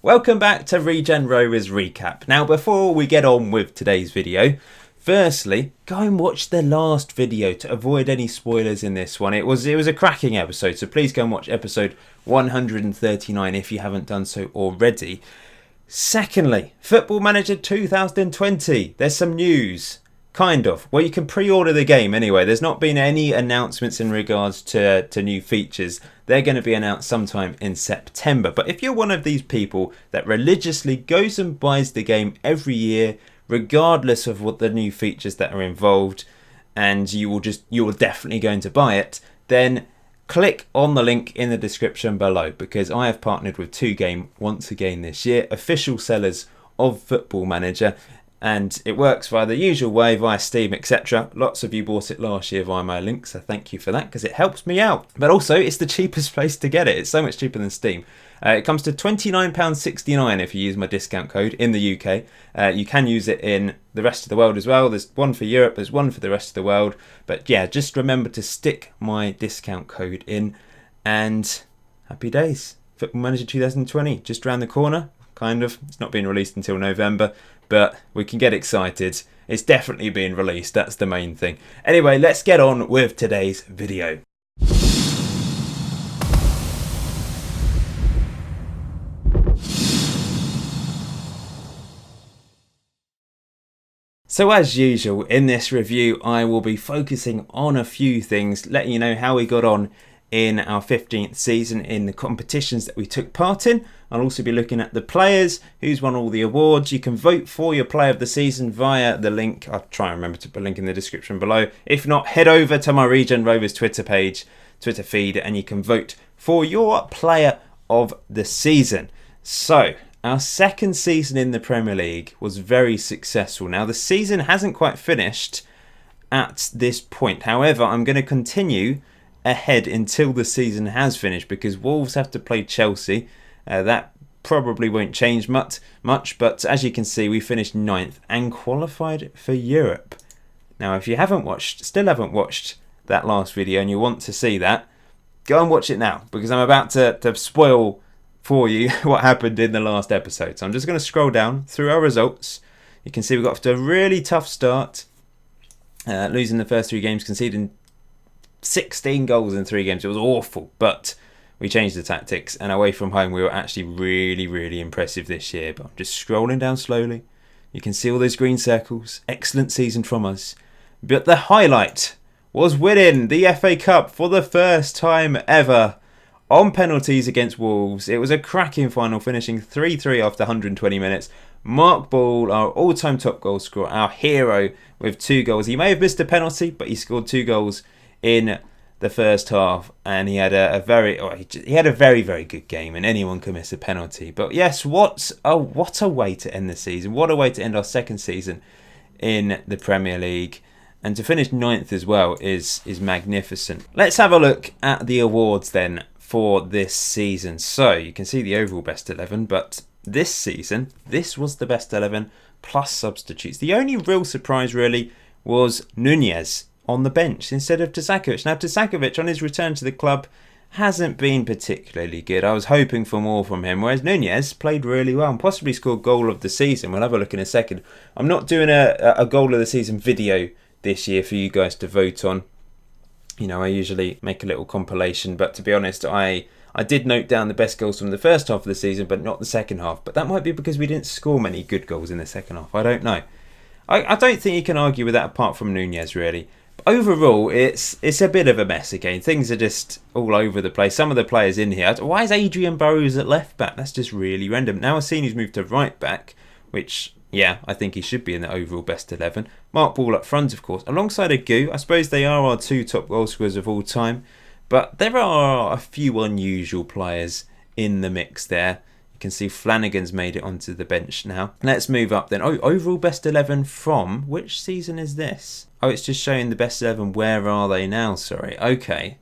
Welcome back to Regen Rovers Recap. Now before we get on with today's video, firstly, go and watch the last video to avoid any spoilers in this one. It was a cracking episode, so please go and watch episode 139 if you haven't done so already. Secondly, Football Manager 2020. There's some news. Kind of. Well, you can pre-order the game anyway. There's not been any announcements in regards to new features. They're going to be announced sometime in September. But if you're one of these people that religiously goes and buys the game every year, regardless of what the new features that are involved, and you're definitely going to buy it, then click on the link in the description below, because I have partnered with 2Game once again this year, official sellers of Football Manager. And it works via the usual way, via Steam, etc. Lots of you bought it last year via my link, so thank you for that, because it helps me out. But also, it's the cheapest place to get it. It's so much cheaper than Steam. It comes to £29.69 if you use my discount code in the UK. You can use it in the rest of the world as well. There's one for Europe, there's one for the rest of the world. But yeah, just remember to stick my discount code in. And happy days. Football Manager 2020, just around the corner. Kind of. It's not being released until November, but we can get excited. It's definitely being released. That's the main thing. Anyway, let's get on with today's video. So as usual, in this review, I will be focusing on a few things, letting you know how we got on in our 15th season in the competitions that we took part in. I'll also be looking at the players, who's won all the awards. You can vote for your player of the season via the link. I'll try and remember to put a link in the description below. If not, head over to my Regen Rovers Twitter page, Twitter feed, and you can vote for your player of the season. So, our second season in the Premier League was very successful. Now, the season hasn't quite finished at this point. However, I'm going to continue ahead until the season has finished, because Wolves have to play Chelsea. That probably won't change much, but as you can see, we finished 9th and qualified for Europe. Now, if you still haven't watched that last video and you want to see that, go and watch it now, because I'm about to spoil for you what happened in the last episode. So I'm just going to scroll down through our results. You can see we got off to a really tough start, losing the first 3 games, conceding 16 goals in 3 games. It was awful, but we changed the tactics, and away from home we were actually really impressive this year. But I'm just scrolling down slowly. You can see all those green circles. Excellent season from us. But the highlight was winning the FA Cup for the first time ever on penalties against Wolves. It was a cracking final, finishing 3-3 after 120 minutes. Mark Ball, our all-time top goal scorer, our hero, with 2 goals. He may have missed a penalty, but he scored 2 goals in the first half, and he had a very good game, and anyone can miss a penalty. But yes, what a way to end the season. What a way to end our second season in the Premier League. And to finish 9th as well is magnificent. Let's have a look at the awards then for this season. So you can see the overall best 11, but this season, this was the best 11 plus substitutes. The only real surprise really was Nunez on the bench instead of Tasakovic. Now, Tasakovic on his return to the club hasn't been particularly good. I was hoping for more from him, whereas Nunez played really well and possibly scored goal of the season. We'll have a look in a second. I'm not doing a goal of the season video this year for you guys to vote on. You know, I usually make a little compilation, but to be honest, I did note down the best goals from the first half of the season, but not the second half. But that might be because we didn't score many good goals in the second half. I don't know. I don't think you can argue with that apart from Nunez, really. Overall, it's a bit of a mess again. Things are just all over the place. Some of the players in here. Why is Adrian Burrows at left back? That's just really random. Now I've seen he's moved to right back, which, yeah, I think he should be in the overall best 11. Mark Ball up front, of course, alongside Agu. I suppose they are our 2 top goal scorers of all time, but there are a few unusual players in the mix there. You can see Flanagan's made it onto the bench now. Let's move up then. Oh, overall best 11 from which season is this? Oh, it's just showing the best 11. Where are they now? Sorry. Okay.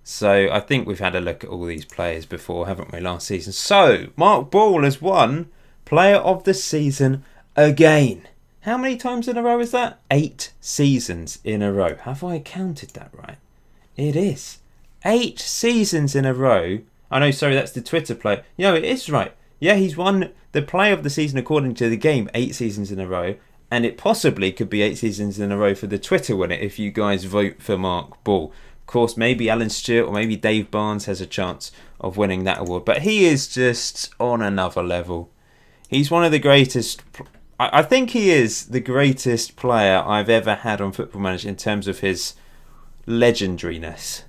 So I think we've had a look at all these players before, haven't we, last season? So Mark Ball has won Player of the Season again. How many times in a row is that? 8 seasons in a row. Have I counted that right? It is. 8 seasons in a row. Oh no, sorry, that's the Twitter player. No, it is right. Yeah, he's won the Player of the Season according to the game 8 seasons in a row, and it possibly could be 8 seasons in a row for the Twitter winner if you guys vote for Mark Ball. Of course, maybe Alan Stewart or maybe Dave Barnes has a chance of winning that award, but he is just on another level. He's one of the greatest. I think he is the greatest player I've ever had on Football Manager in terms of his legendariness.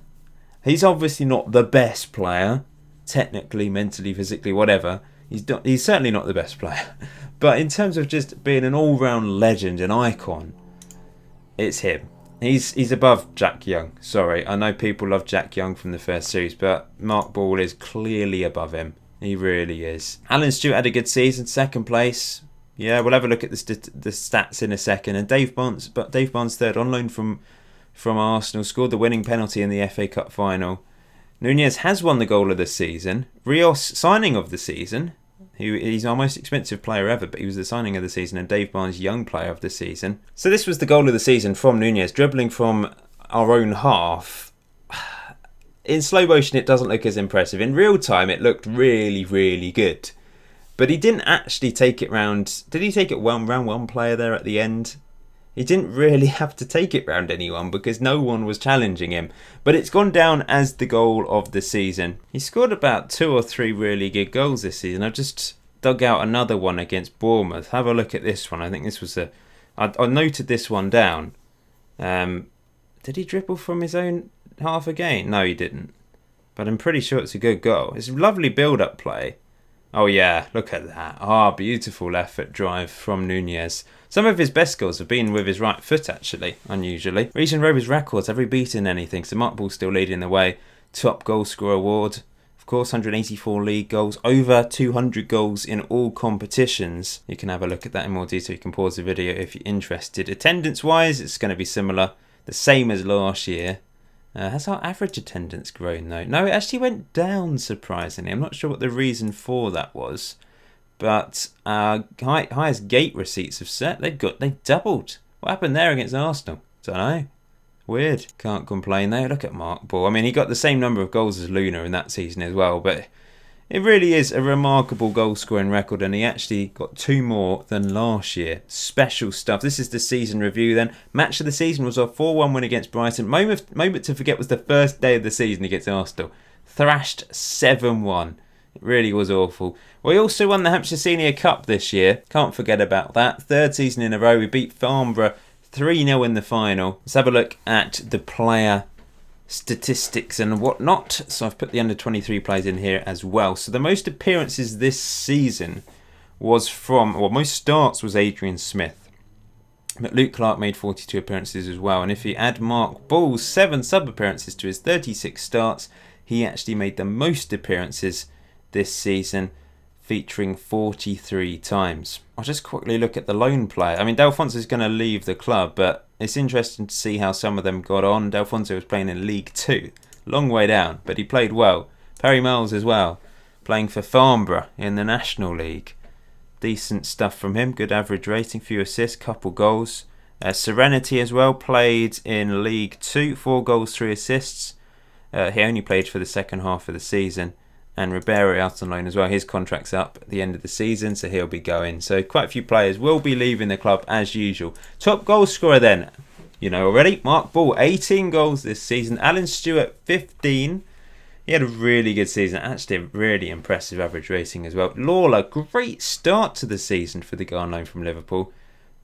He's obviously not the best player, technically, mentally, physically, whatever. He's certainly not the best player. But in terms of just being an all-round legend, an icon, it's him. He's above Jack Young. Sorry, I know people love Jack Young from the first series, but Mark Ball is clearly above him. He really is. Alan Stewart had a good season, second place. Yeah, we'll have a look at the stats in a second. And Dave Barnes third on loan from Arsenal, scored the winning penalty in the FA Cup final. Nunez has won the goal of the season. Rios, signing of the season. He's our most expensive player ever, but he was the signing of the season, and Dave Barnes, young player of the season. So this was the goal of the season from Nunez, dribbling from our own half. In slow motion, it doesn't look as impressive. In real time, it looked really, really good. But he didn't actually take it round. Did he take it round one player there at the end? He didn't really have to take it round anyone because no one was challenging him. But it's gone down as the goal of the season. He scored about 2 or 3 really good goals this season. I've just dug out another one against Bournemouth. Have a look at this one. I think this was I noted this one down. Did he dribble from his own half again? No, he didn't. But I'm pretty sure it's a good goal. It's a lovely build-up play. Oh yeah, look at that. Beautiful left-foot drive from Nunez. Some of his best goals have been with his right foot, actually, unusually. Regen Rovers records, have he beaten anything? So Mark Ball's still leading the way. Top goal scorer award. Of course, 184 league goals. Over 200 goals in all competitions. You can have a look at that in more detail. You can pause the video if you're interested. Attendance-wise, it's going to be similar. The same as last year. Has our average attendance grown though? No, it actually went down, surprisingly. I'm not sure what the reason for that was. But highest gate receipts have set. They've doubled. What happened there against Arsenal? Don't know. Weird. Can't complain though. Look at Mark Ball. I mean, he got the same number of goals as Luna in that season as well. But it really is a remarkable goal scoring record, and he actually got 2 more than last year. Special stuff. This is the season review then. Match of the season was our 4-1 win against Brighton. Moment to forget was the first day of the season against Arsenal. Thrashed 7-1. It really was awful. We also won the Hampshire Senior Cup this year. Can't forget about that. 3rd season in a row. We beat Farnborough 3-0 in the final. Let's have a look at the player statistics and whatnot. So I've put the under 23 players in here as well. So the most appearances this season was most starts was Adrian Smith. But Luke Clark made 42 appearances as well. And if you add Mark Ball's 7 sub-appearances to his 36 starts, he actually made the most appearances this season, featuring 43 times. I'll just quickly look at the lone player. I mean, Delfonso is going to leave the club, but it's interesting to see how some of them got on. Delfonso was playing in League 2. Long way down, but he played well. Perry Miles as well, playing for Farnborough in the National League. Decent stuff from him. Good average rating, few assists, couple goals. Serenity as well, played in League 2. 4 goals, 3 assists. He only played for the second half of the season. And Ribeiro out on loan as well. His contract's up at the end of the season, so he'll be going. So quite a few players will be leaving the club as usual. Top goal scorer then, you know already, Mark Ball, 18 goals this season. Alan Stewart, 15. He had a really good season. Actually, a really impressive average rating as well. Lawler, great start to the season for the guy on loan from Liverpool,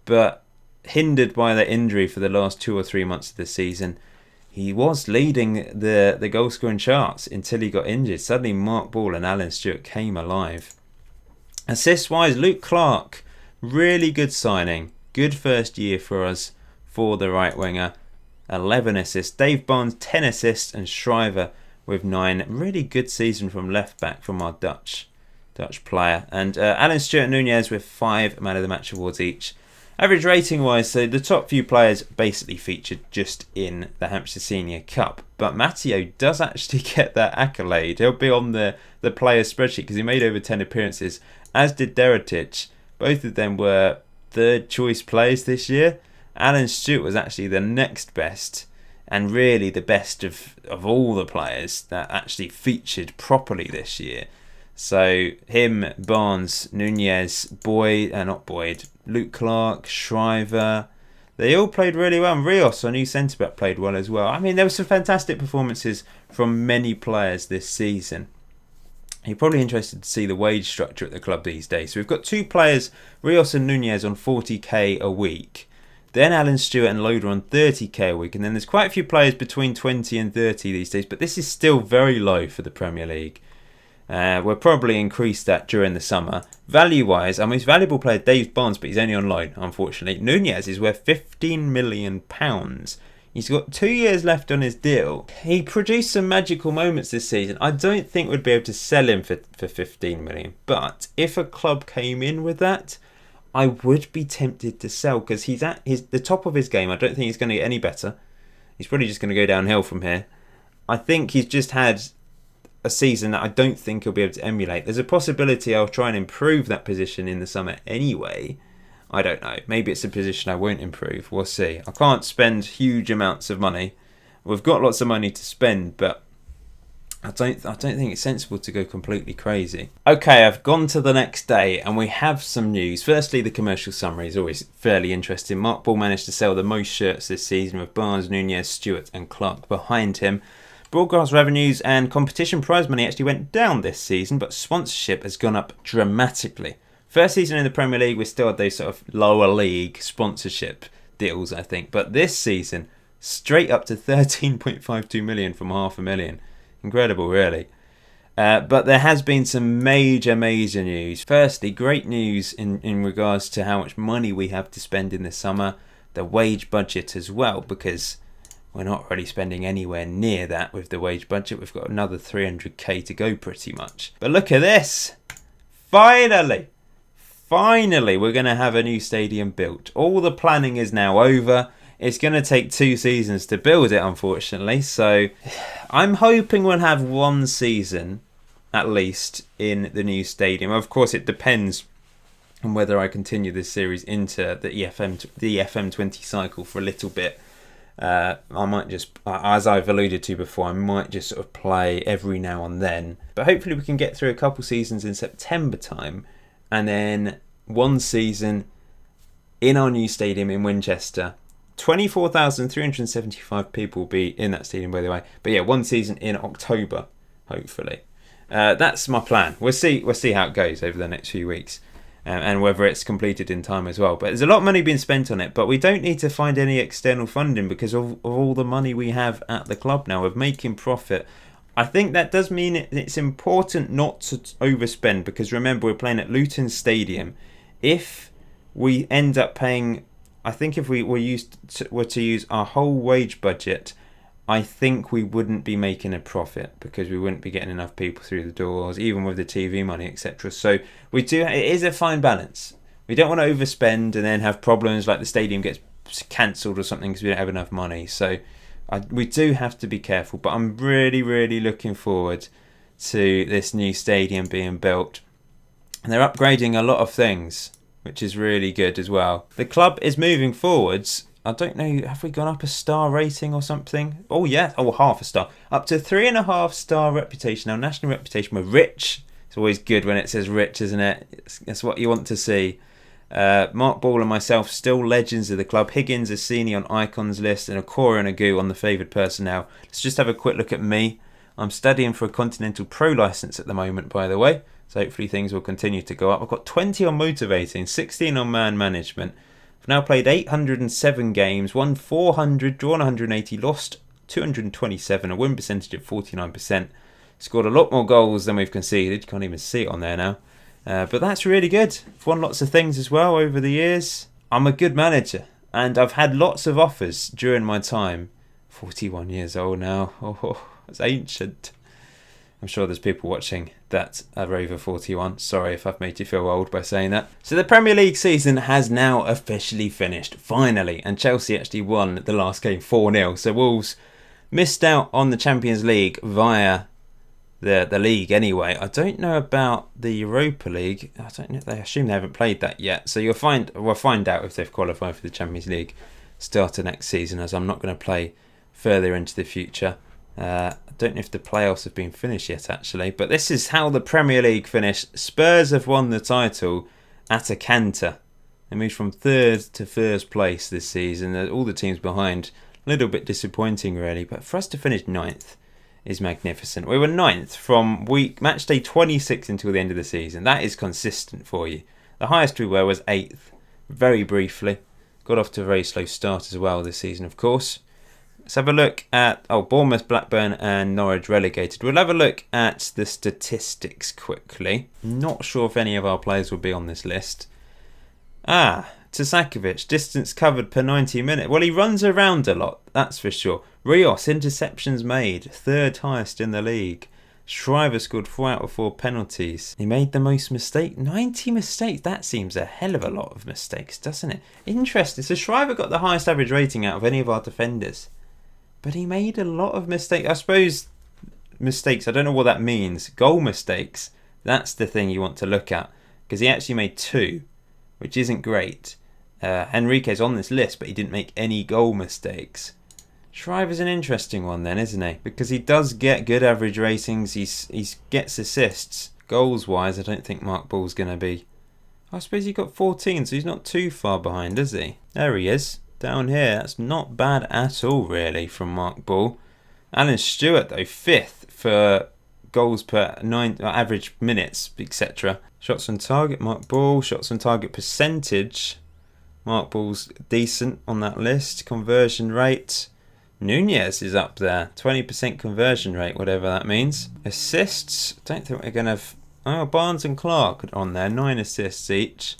but hindered by the injury for the last 2 or 3 months of the season. He was leading the goal scoring charts until he got injured. Suddenly Mark Ball and Alan Stewart came alive. Assist wise, Luke Clark, really good signing. Good first year for us for the right winger. 11 assists. Dave Barnes 10 assists and Shriver with 9. Really good season from left back from our Dutch player. And Alan Stewart and Nunez with 5 man of the match awards each. Average rating wise, so the top few players basically featured just in the Hampshire Senior Cup. But Matteo does actually get that accolade. He'll be on the player spreadsheet because he made over 10 appearances, as did Deretic. Both of them were 3rd choice players this year. Alan Stewart was actually the next best, and really the best of all the players that actually featured properly this year. So him, Barnes, Nunez, Luke Clark, Shriver, they all played really well. And Rios, our new centre-back, played well as well. I mean, there were some fantastic performances from many players this season. You're probably interested to see the wage structure at the club these days. So we've got 2 players, Rios and Nunez, on 40k a week. Then Alan Stewart and Loader on 30k a week. And then there's quite a few players between 20 and 30 these days. But this is still very low for the Premier League. We'll probably increase that during the summer. Value-wise, our most valuable player, Dave Barnes, but he's only on loan, unfortunately. Nunez is worth £15 million. He's got 2 years left on his deal. He produced some magical moments this season. I don't think we'd be able to sell him for 15 million. But if a club came in with that, I would be tempted to sell, because he's at the top of his game. I don't think he's going to get any better. He's probably just going to go downhill from here. I think he's just had a season that I don't think he'll be able to emulate. There's a possibility I'll try and improve that position in the summer anyway. I don't know. Maybe it's a position I won't improve. We'll see. I can't spend huge amounts of money. We've got lots of money to spend, but I don't think it's sensible to go completely crazy. Okay, I've gone to the next day and we have some news. Firstly, the commercial summary is always fairly interesting. Mark Ball managed to sell the most shirts this season, with Barnes, Nunez, Stewart and Clark behind him. Broadcast revenues and competition prize money actually went down this season, but sponsorship has gone up dramatically. First season in the Premier League, we still had those sort of lower league sponsorship deals, I think. But this season, straight up to 13.52 million from $500,000. Incredible, really. But there has been some major news. Firstly, great news in regards to how much money we have to spend in the summer. The wage budget as well, because we're not really spending anywhere near that with the wage budget. We've got another 300k to go pretty much. But look at this. Finally, we're going to have a new stadium built. All the planning is now over. It's going to take 2 seasons to build it, unfortunately. So I'm hoping we'll have 1 season, at least, in the new stadium. Of course, it depends on whether I continue this series into the FM20 cycle for a little bit. I might just, as I've alluded to before, I might just sort of play every now and then. But hopefully we can get through a couple seasons in September time, and then 1 season in our new stadium in Winchester. 24,375 people will be in that stadium, by the way. But yeah, 1 season in October, hopefully. That's my plan. We'll see how it goes over the next few weeks. And whether it's completed in time as well. But there's a lot of money being spent on it, but we don't need to find any external funding because of all the money we have at the club now. We're making profit. I think that does mean it's important not to overspend, because remember, we're playing at Luton Stadium. If we end up paying, I think if we were to use our whole wage budget, I think we wouldn't be making a profit, because we wouldn't be getting enough people through the doors, even with the TV money, etc. So it is a fine balance. We don't want to overspend and then have problems like the stadium gets cancelled or something because we don't have enough money. So we do have to be careful. But I'm really looking forward to this new stadium being built. And they're upgrading a lot of things, which is really good as well. The club is moving forwards. I don't know, have we gone up a star rating or something? Oh yeah, half a star. Up to 3.5 star reputation. Now, national reputation, we're rich. It's always good when it says rich, isn't it? It's what you want to see. Mark Ball and myself, still legends of the club. Higgins is senior on Icons list, and Okora and Agu on the favoured person now. Let's just have a quick look at me. I'm studying for a Continental Pro licence at the moment, by the way. So hopefully things will continue to go up. I've got 20 on motivating, 16 on man management. I've now played 807 games, won 400, drawn 180, lost 227, a win percentage of 49%. Scored a lot more goals than we've conceded. Can't even see it on there now. But that's really good. I've won lots of things as well over the years. I'm a good manager, and I've had lots of offers during my time. 41 years old now. Oh, that's ancient. I'm sure there's people watching that are over 41. Sorry if I've made you feel old by saying that. So the Premier League season has now officially finished, finally. And Chelsea actually won the last game 4-0. So Wolves missed out on the Champions League via the league anyway. I don't know about the Europa League. I don't know. They assume they haven't played that yet. So we'll find out if they've qualified for the Champions League starter next season, as I'm not going to play further into the future. I don't know if the playoffs have been finished yet, actually. But this is how the Premier League finished. Spurs have won the title at a canter. They moved from third to first place this season. All the teams behind. A little bit disappointing, really. But for us to finish ninth is magnificent. We were ninth from match day 26 until the end of the season. That is consistent for you. The highest we were was 8th, very briefly. Got off to a very slow start as well this season, of course. Let's have a look at Bournemouth, Blackburn and Norwich relegated. We'll have a look at the statistics quickly. Not sure if any of our players will be on this list. Tsakovic, distance covered per 90 minutes. Well, he runs around a lot, that's for sure. Rios, interceptions made, 3rd highest in the league. Shriver scored 4 out of 4 penalties. He made the most mistakes. 90 mistakes. That seems a hell of a lot of mistakes, doesn't it? Interesting. So Shriver got the highest average rating out of any of our defenders. But he made a lot of mistakes. I suppose mistakes, I don't know what that means. Goal mistakes, that's the thing you want to look at. Because he actually made 2, which isn't great. Henrique's on this list, but he didn't make any goal mistakes. Shriver's an interesting one then, isn't he? Because he does get good average ratings. He gets assists. Goals-wise, I don't think Mark Ball's going to be... I suppose he got 14, so he's not too far behind, is he? There he is, down here. That's not bad at all, really, from Mark Ball. Alan Stewart, though, 5th for goals per average minutes, etc. Shots on target, Mark Ball. Shots on target percentage. Mark Ball's decent on that list. Conversion rate. Nunez is up there. 20% conversion rate, whatever that means. Assists. Don't think we're going to have... Oh, Barnes and Clark are on there. 9 assists each.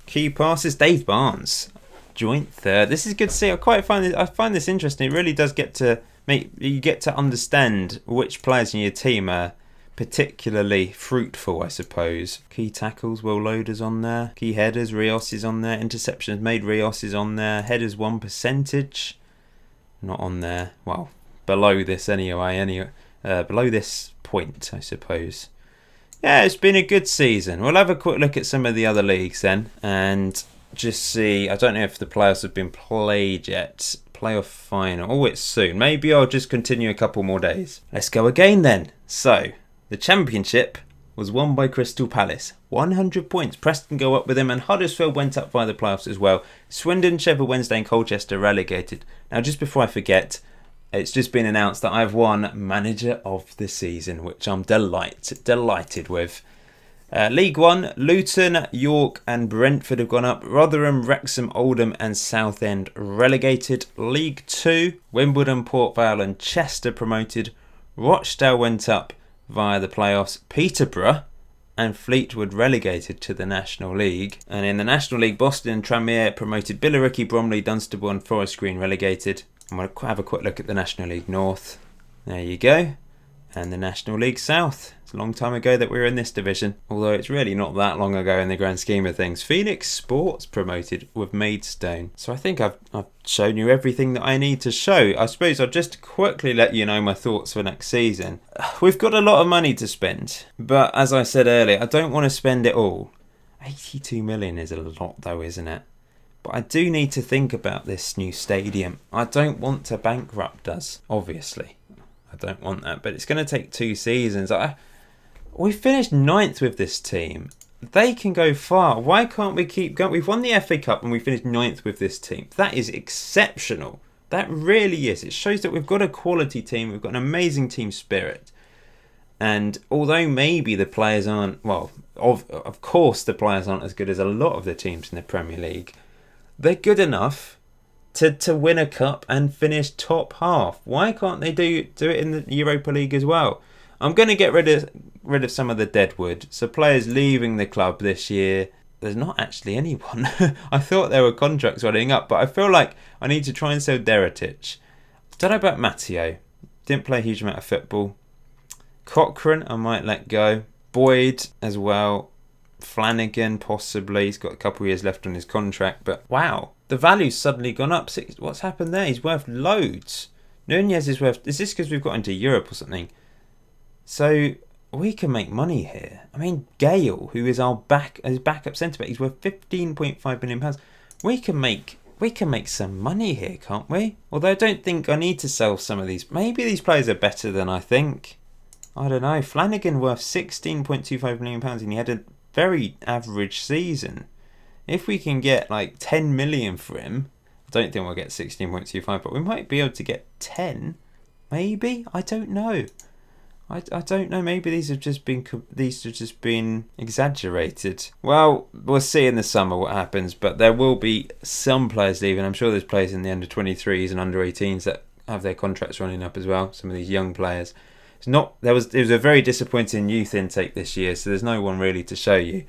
Key passes. Dave Barnes. Joint 3rd. This is good to see. I find this interesting. It really does get to make... You get to understand which players in your team are particularly fruitful, I suppose. Key tackles, Will Loader's on there. Key headers, Rios is on there. Interceptions made, Rios is on there. Headers 1 percentage, not on there. Well, below this anyway. Below this point, I suppose. Yeah, it's been a good season. We'll have a quick look at some of the other leagues then, and just see. I don't know if the playoffs have been played yet. Playoff final. Oh, it's soon. Maybe I'll just continue a couple more days. Let's go again then. So, the championship was won by Crystal Palace. 100 points. Preston go up with him, and Huddersfield went up via the playoffs as well. Swindon, Sheffield Wednesday and Colchester relegated. Now, just before I forget, it's just been announced that I've won Manager of the Season, which I'm delighted with. League 1, Luton, York and Brentford have gone up. Rotherham, Wrexham, Oldham and Southend relegated. League 2, Wimbledon, Port Vale and Chester promoted. Rochdale went up via the playoffs. Peterborough and Fleetwood relegated to the National League. And in the National League, Boston and Tranmere promoted. Billericay, Bromley, Dunstable and Forest Green relegated. I'm going to have a quick look at the National League North. There you go. And the National League South. It's a long time ago that we were in this division, although it's really not that long ago in the grand scheme of things. Phoenix Sports promoted with Maidstone. So I think I've shown you everything that I need to show. I suppose I'll just quickly let you know my thoughts for next season. We've got a lot of money to spend, but as I said earlier, I don't want to spend it all. 82 million is a lot though, isn't it? But I do need to think about this new stadium. I don't want to bankrupt us, obviously. I don't want that, but it's going to take 2 seasons. We finished 9th with this team. They can go far. Why can't we keep going? We've won the FA Cup and we finished 9th with this team. That is exceptional. That really is. It shows that we've got a quality team. We've got an amazing team spirit. And although maybe the players aren't, well, of course the players aren't as good as a lot of the teams in the Premier League, they're good enough to win a cup and finish top half. Why can't they do it in the Europa League as well? I'm going to get rid of some of the deadwood. So players leaving the club this year, there's not actually anyone. I thought there were contracts running up, but I feel like I need to try and sell Deretic. Don't know about Matteo. Didn't play a huge amount of football. Cochrane, I might let go. Boyd as well. Flanagan, possibly. He's got a couple of years left on his contract, but wow. The value's suddenly gone up. What's happened there? He's worth loads. Nunez is worth... Is this because we've got into Europe or something? So we can make money here. I mean, Gale, who is our backup centre-back, he's worth £15.5 million. We can make we can make some money here, can't we? Although I don't think I need to sell some of these. Maybe these players are better than I think. I don't know. Flanagan worth £16.25 million and he had a very average season. If we can get like 10 million for him, I don't think we'll get 16.25, but we might be able to get 10. Maybe? I don't know. I don't know. Maybe these have just been exaggerated. Well, we'll see in the summer what happens, but there will be some players leaving. I'm sure there's players in the under 23s and under 18s that have their contracts running up as well. Some of these young players. It was a very disappointing youth intake this year, so there's no one really to show you.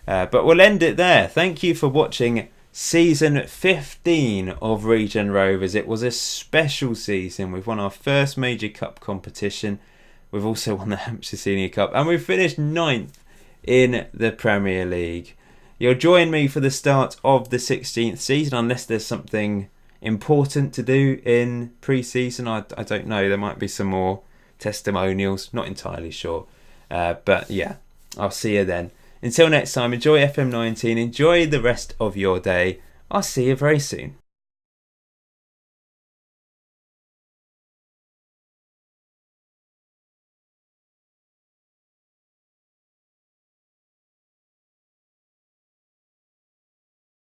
But we'll end it there. Thank you for watching Season 15 of Regen Rovers. It was a special season. We've won our first major cup competition. We've also won the Hampshire Senior Cup. And we've finished 9th in the Premier League. You'll join me for the start of the 16th season, unless there's something important to do in pre-season. I don't know. There might be some more testimonials. Not entirely sure. But yeah, I'll see you then. Until next time, enjoy FM19. Enjoy the rest of your day. I'll see you very soon.